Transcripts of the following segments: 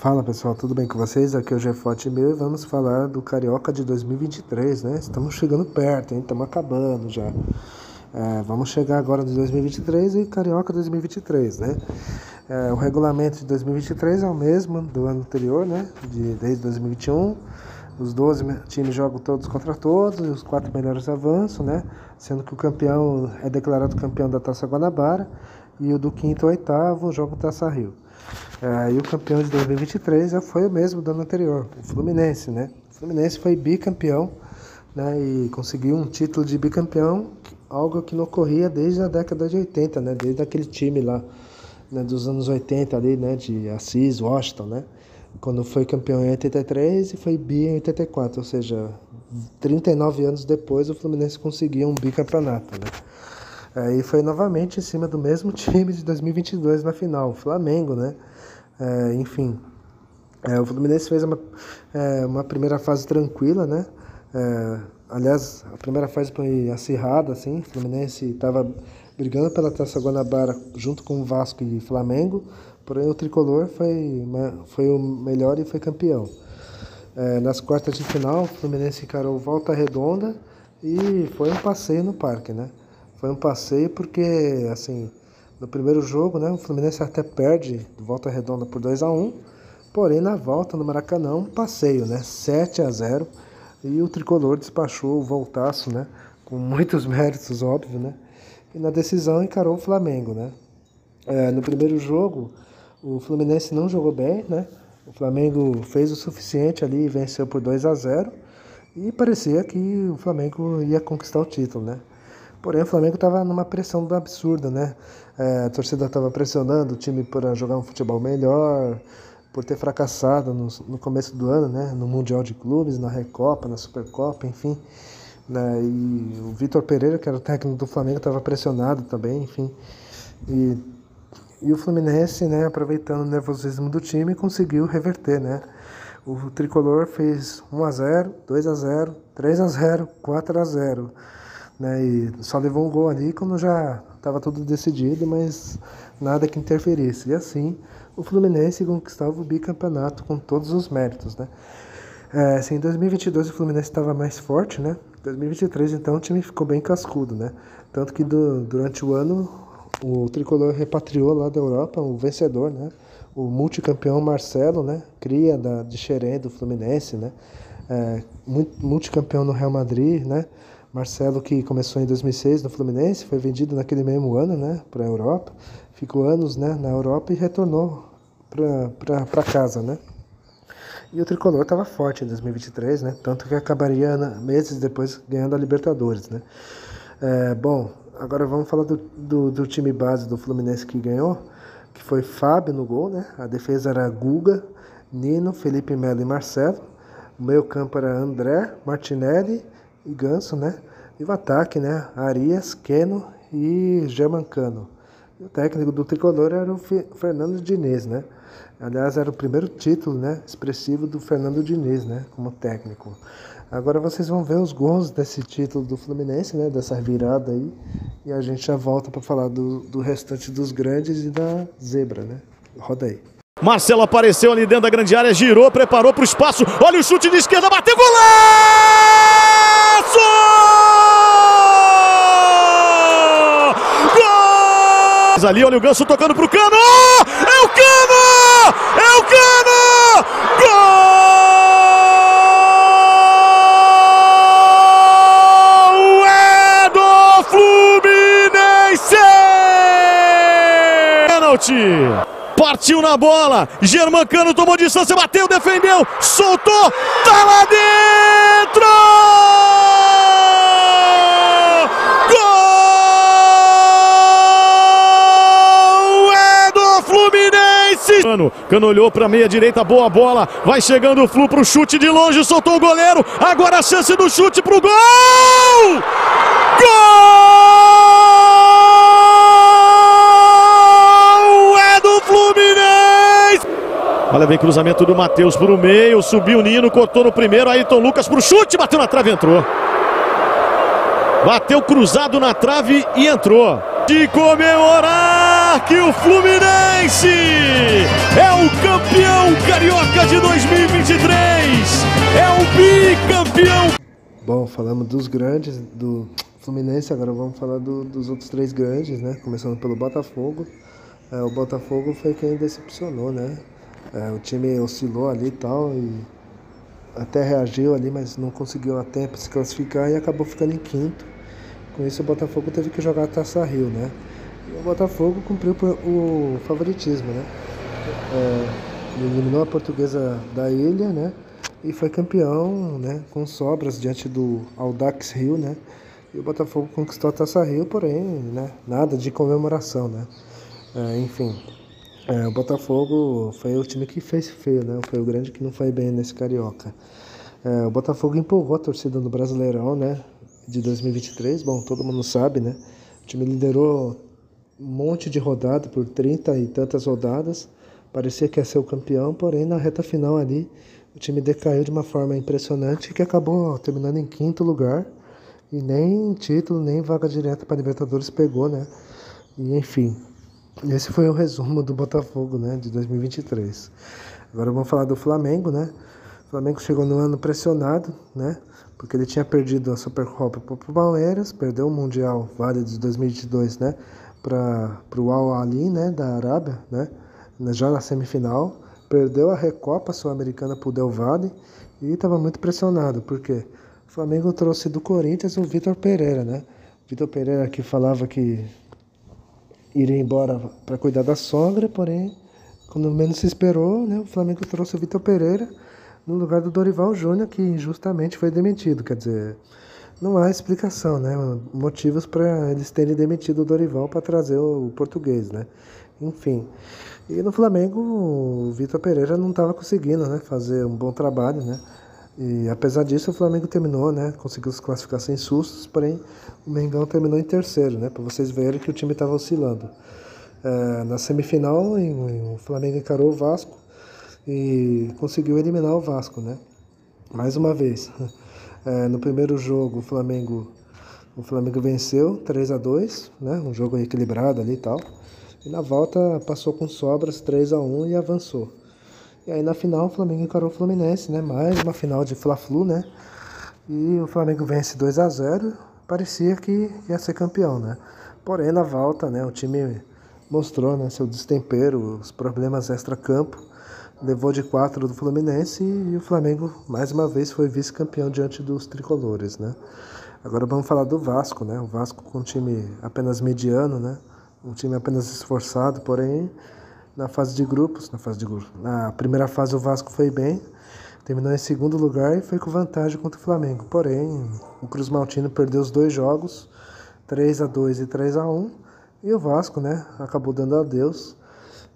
Fala pessoal, tudo bem com vocês? Aqui é o Jefote meu e vamos falar do Carioca de 2023, né? Estamos chegando perto, hein? Estamos acabando já. Vamos chegar agora de 2023 e Carioca 2023, né? O regulamento de 2023 é o mesmo do ano anterior, né? Desde 2021. Os 12 times jogam todos contra todos e os 4 melhores avançam, né? Sendo que o campeão é declarado campeão da Taça Guanabara e o do 5º ao 8º jogam Taça Rio. E o campeão de 2023 foi o mesmo do ano anterior, o Fluminense, né? O Fluminense foi bicampeão, né? E conseguiu um título de bicampeão, algo que não ocorria desde a década de 80, né? Desde aquele time lá, né, dos anos 80 ali, né? De Assis, Washington, né? Quando foi campeão em 83 e foi bi em 84, ou seja, 39 anos depois o Fluminense conseguiu um bicampeonato, né? E foi novamente em cima do mesmo time de 2022 na final, o Flamengo, né? O Fluminense fez uma primeira fase tranquila, né? Aliás, a primeira fase foi acirrada, assim. O Fluminense estava brigando pela Taça Guanabara junto com o Vasco e Flamengo, porém o Tricolor foi o melhor e foi campeão. Nas quartas de final, o Fluminense encarou Volta Redonda e foi um passeio no parque, né? Foi um passeio porque, assim, no primeiro jogo, né, o Fluminense até perde do Volta Redonda por 2-1, porém na volta no Maracanã, um passeio, né, 7-0, e o Tricolor despachou o Voltaço, né, com muitos méritos, óbvio, né, e na decisão encarou o Flamengo, né. No primeiro jogo, o Fluminense não jogou bem, né, o Flamengo fez o suficiente ali e venceu por 2-0, e parecia que o Flamengo ia conquistar o título, né. Porém, o Flamengo estava numa pressão absurda, né? A torcida estava pressionando o time para jogar um futebol melhor, por ter fracassado no começo do ano, né? No Mundial de Clubes, na Recopa, na Supercopa, enfim. Né? E o Vitor Pereira, que era o técnico do Flamengo, estava pressionado também, enfim. E o Fluminense, né, aproveitando o nervosismo do time, conseguiu reverter, né? O Tricolor fez 1-0, 2-0, 3-0, 4-0. Né, e só levou um gol ali quando já estava tudo decidido, mas nada que interferisse. E assim, o Fluminense conquistava o bicampeonato com todos os méritos, né? Em 2022 o Fluminense estava mais forte, né? Em 2023, então, o time ficou bem cascudo, né? Tanto que durante o ano o Tricolor repatriou lá da Europa o vencedor, né? O multicampeão Marcelo, né? Cria de Xerém do Fluminense, né? Multicampeão no Real Madrid, né? Marcelo, que começou em 2006 no Fluminense, foi vendido naquele mesmo ano, né, para a Europa, ficou anos, né, na Europa e retornou para casa, né. E o Tricolor estava forte em 2023, né, tanto que acabaria meses depois ganhando a Libertadores, né. Bom, agora vamos falar do time base do Fluminense que ganhou, que foi Fábio no gol, né, a defesa era Guga, Nino, Felipe Melo e Marcelo, o meio campo era André, Martinelli e Ganso, né? E o ataque, né? Arias, Keno e Germancano. E o técnico do Tricolor era o Fernando Diniz, né? Aliás, era o primeiro título, né, expressivo do Fernando Diniz, né, como técnico. Agora vocês vão ver os gols desse título do Fluminense, né, dessa virada aí, e a gente já volta para falar do restante dos grandes e da zebra, né? Roda aí. Marcelo apareceu ali dentro da grande área, girou, preparou para o espaço, olha o chute de esquerda, bateu, golaço! Gol! Ali, olha o Ganso tocando pro Cano! É o Cano! É o Cano! Gol! É do Fluminense! Pênalti! Partiu na bola, Germancano tomou distância, bateu, defendeu, soltou, tá lá dentro! Gol! É do Fluminense! Cano olhou pra meia direita, boa bola, vai chegando o Flu pro chute de longe, soltou o goleiro, agora a chance do chute pro gol! Gol! Olha, vem cruzamento do Matheus pro meio, subiu o Nino, cortou no primeiro, Ayrton Lucas pro chute, bateu na trave e entrou. Bateu cruzado na trave e entrou. De comemorar que o Fluminense é o campeão Carioca de 2023, é o bicampeão. Bom, falamos dos grandes, do Fluminense, agora vamos falar dos outros 3 grandes, né? Começando pelo Botafogo. O Botafogo foi quem decepcionou, né? O time oscilou ali e tal, e até reagiu ali, mas não conseguiu a tempo se classificar e acabou ficando em quinto. Com isso o Botafogo teve que jogar a Taça Rio, né? E o Botafogo cumpriu o favoritismo, né? Eliminou a Portuguesa da Ilha, né? E foi campeão, né? Com sobras diante do Audax Rio, né? E o Botafogo conquistou a Taça Rio, porém, né? Nada de comemoração, né? Enfim, o Botafogo foi o time que fez feio, né? Foi o grande que não foi bem nesse Carioca. O Botafogo empolgou a torcida no Brasileirão, né? De 2023, bom, todo mundo sabe, né? O time liderou um monte de rodada, por 30 e tantas rodadas. Parecia que ia ser o campeão, porém na reta final ali o time decaiu de uma forma impressionante que acabou terminando em quinto lugar. E nem título, nem vaga direta para Libertadores pegou, né? E enfim, esse foi o resumo do Botafogo, né, de 2023. Agora vamos falar do Flamengo, né? O Flamengo chegou no ano pressionado, né? Porque ele tinha perdido a Supercopa para o Palmeiras, perdeu o Mundial válido de 2022, né? Para o Al Ahly, né, da Arábia, né? Já na semifinal, perdeu a Recopa Sul-Americana para o Del Valle e estava muito pressionado, porque o Flamengo trouxe do Corinthians o Vitor Pereira, né? Vitor Pereira que falava que iria embora para cuidar da sogra, porém, quando menos se esperou, né, o Flamengo trouxe o Vitor Pereira no lugar do Dorival Júnior, que injustamente foi demitido. Quer dizer, não há explicação, né? Motivos para eles terem demitido o Dorival para trazer o português, né? Enfim. E no Flamengo, o Vitor Pereira não estava conseguindo, né, fazer um bom trabalho, né? E apesar disso, o Flamengo terminou, né? Conseguiu se classificar sem sustos, porém o Mengão terminou em terceiro, né? Para vocês verem que o time estava oscilando. Na semifinal, o Flamengo encarou o Vasco e conseguiu eliminar o Vasco, né? Mais uma vez. No primeiro jogo, o Flamengo venceu 3-2, né? Um jogo equilibrado ali e tal. E na volta passou com sobras 3-1 e avançou. E aí na final o Flamengo encarou o Fluminense, né? Mais uma final de Fla-Flu, né? E o Flamengo vence 2-0, parecia que ia ser campeão, né? Porém na volta, né, o time mostrou, né, seu destempero, os problemas extra-campo, levou de 4 do Fluminense e o Flamengo mais uma vez foi vice-campeão diante dos tricolores, né? Agora vamos falar do Vasco, né? O Vasco com um time apenas mediano, né? Um time apenas esforçado, porém na primeira fase o Vasco foi bem, terminou em segundo lugar e foi com vantagem contra o Flamengo. Porém, o Cruz Maltino perdeu os 2 jogos, 3-2 e 3-1, e o Vasco, né, acabou dando adeus,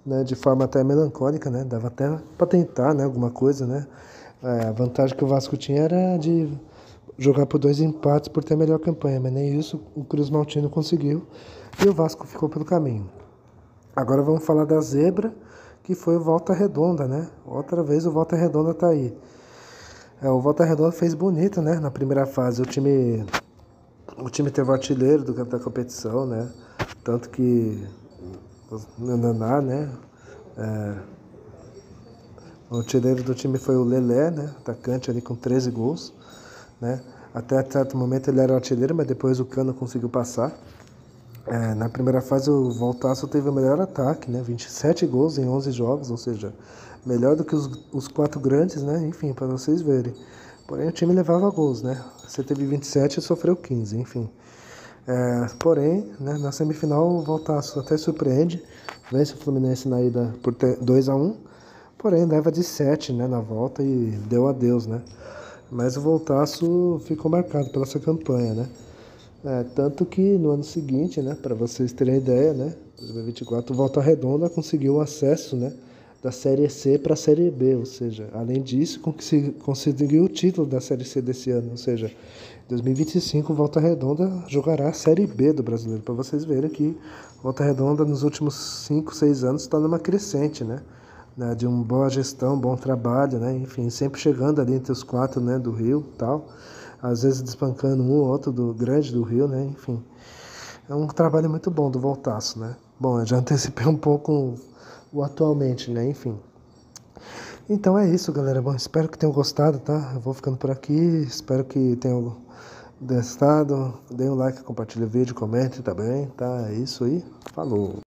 né, de forma até melancólica, né? Dava até para tentar, né, alguma coisa, né? A vantagem que o Vasco tinha era de jogar por 2 empates por ter melhor campanha, mas nem isso o Cruz Maltino conseguiu e o Vasco ficou pelo caminho. Agora vamos falar da zebra, que foi o Volta Redonda, né? Outra vez o Volta Redonda tá aí. O Volta Redonda fez bonito, né? Na primeira fase o time teve o artilheiro da competição, né? Tanto que o Naná, né? O artilheiro do time foi o Lelé, né? Atacante ali com 13 gols, né? Até certo momento ele era o artilheiro, mas depois o Cano conseguiu passar. Na primeira fase o Voltaço teve o melhor ataque, né? 27 gols em 11 jogos, ou seja, melhor do que os 4 grandes, né? Enfim, para vocês verem. Porém o time levava gols, né? Você teve 27 e sofreu 15, enfim. Porém, né, na semifinal o Voltaço até surpreende, vence o Fluminense na ida por 2-1, porém leva de 7, né, na volta e deu adeus, né? Mas o Voltaço ficou marcado pela essa campanha, né? Tanto que no ano seguinte, né, para vocês terem ideia, né, 2024, o Volta Redonda conseguiu o acesso, né, da Série C para a Série B, ou seja, além disso, conseguiu o título da Série C desse ano, ou seja, em 2025 o Volta Redonda jogará a Série B do Brasileiro, para vocês verem que Volta Redonda nos últimos 5, 6 anos está numa crescente, né, de uma boa gestão, bom trabalho, né, enfim, sempre chegando ali entre os 4, né, do Rio e tal. Às vezes despancando um ou outro do grande do Rio, né? Enfim, é um trabalho muito bom do Voltaço, né? Bom, eu já antecipei um pouco o atualmente, né? Enfim. Então é isso, galera. Bom, espero que tenham gostado, tá? Eu vou ficando por aqui. Espero que tenham gostado. Deem um like, compartilhe o vídeo, comente também, tá? É isso aí. Falou!